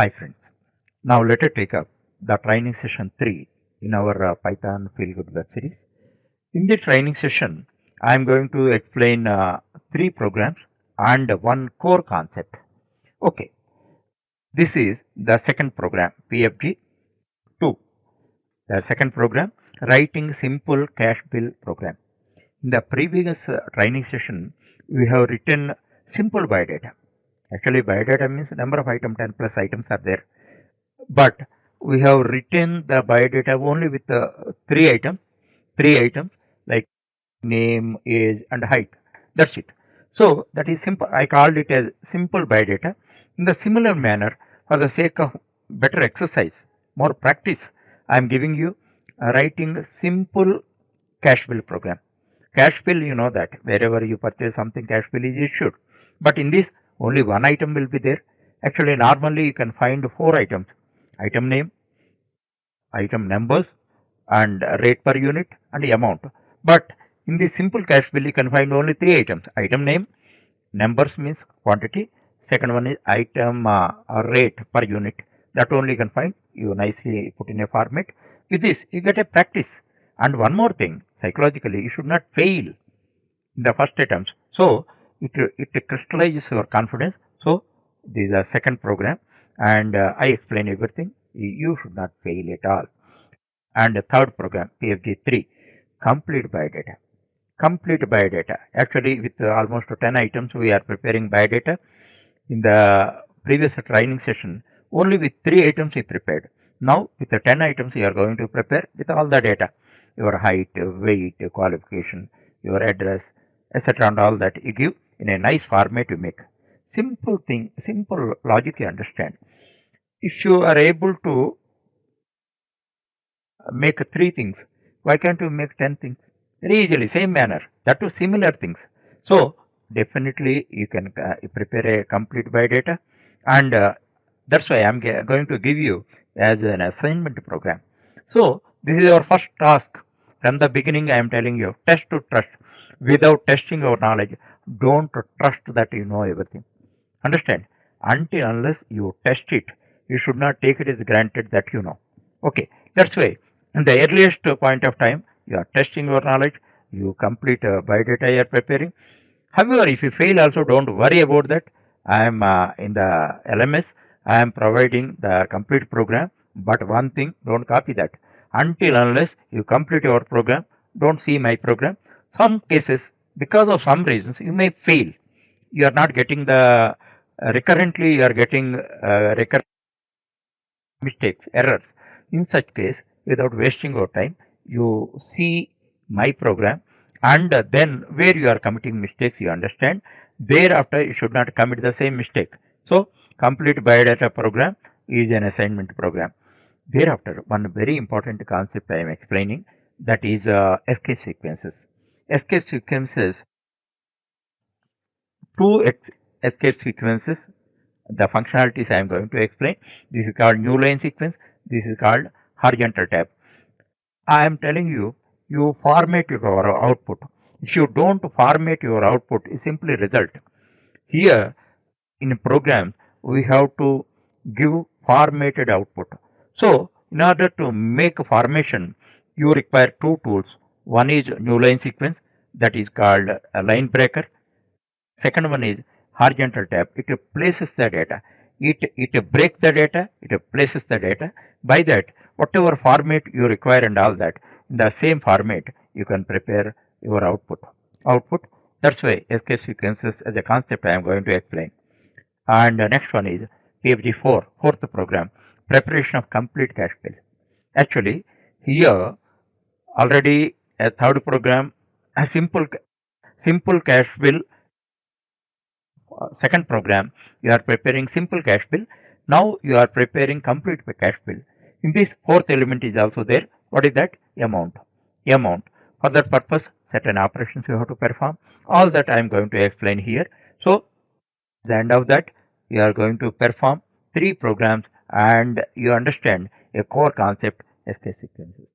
Hi friends, now let us take up the training session 3 in our Python Feel Good web series. In the training session, I am going to explain 3 programs and one core concept. Okay, this is the second program, PFG 2. The second program, writing simple cash bill program. In the previous training session, we have written simple biodata. Actually, biodata means number of items, 10 plus items are there. But we have written the biodata only with three items like name, age, and height. That's it. So that is simple. I called it as simple biodata. In the similar manner, for the sake of better exercise, more practice, I am giving you writing simple cash bill program. Cash bill, you know that wherever you purchase something, cash bill is issued. But in this, only one item will be there. Actually, normally you can find 4 items: item name, item numbers, and rate per unit and amount. But in the simple cash bill, you can find only 3 items: item name, numbers means quantity, second one is item rate per unit. That only you can find. You nicely put in a format. With this, you get a practice. And one more thing, psychologically, you should not fail in the first attempts. So it crystallizes your confidence. So this is a second program, and I explain everything. You should not fail at all. And the third program, PFG 3, complete biodata. Complete biodata. Actually, with almost 10 items, we are preparing biodata. In the previous training session, only with 3 items we prepared. Now, with the 10 items, you are going to prepare with all the data: your height, weight, qualification, your address, etc., and all that you give in a nice format. You make simple thing, simple logic. You understand. If you are able to make 3 things, why can't you make 10 things? Very easily, same manner, that too similar things. So definitely you can prepare a complete biodata, and that's why I'm going to give you as an assignment program. So this is our first task. From the beginning, I am telling you, test to trust. Without testing your knowledge, don't trust that you know everything. Understand? Until unless you test it, you should not take it as granted that you know. Okay, that's why in the earliest point of time, you are testing your knowledge, you complete biodata you are preparing. However, if you fail also, don't worry about that. I am in the LMS, I am providing the complete program, but one thing, don't copy that. Until unless you complete your program, don't see my program. Some cases, because of some reasons, you may fail. You are not getting the recurrently, you are getting recurrent mistakes, errors. In such case, without wasting your time, you see my program, and then where you are committing mistakes, you understand. Thereafter, you should not commit the same mistake. So, complete biodata program is an assignment program. Thereafter, one very important concept I am explaining, that is escape sequences. Escape sequences, two escape sequences, the functionalities I am going to explain. This is called new line sequence. This is called horizontal tab. I am telling you, you format your output. If you don't format your output, it simply result. Here in a program, we have to give formatted output. So in order to make a formation, you require 2 tools. One is new line sequence, that is called a line breaker. Second one is horizontal tab. It places the data. It breaks the data. It places the data. By that, whatever format you require and all that, in the same format, you can prepare your output. That's why escape sequences as a concept I am going to explain. And the next one is PFG 4, fourth program, preparation of complete cash bill. Actually, here already a third program, a simple cash bill. Second program, you are preparing simple cash bill. Now you are preparing complete cash bill. In this, fourth element is also there. What is that? Amount. For that purpose, certain operations you have to perform. All that I am going to explain here. So at the end of that, you are going to perform 3 programs, and you understand a core concept, escape sequences.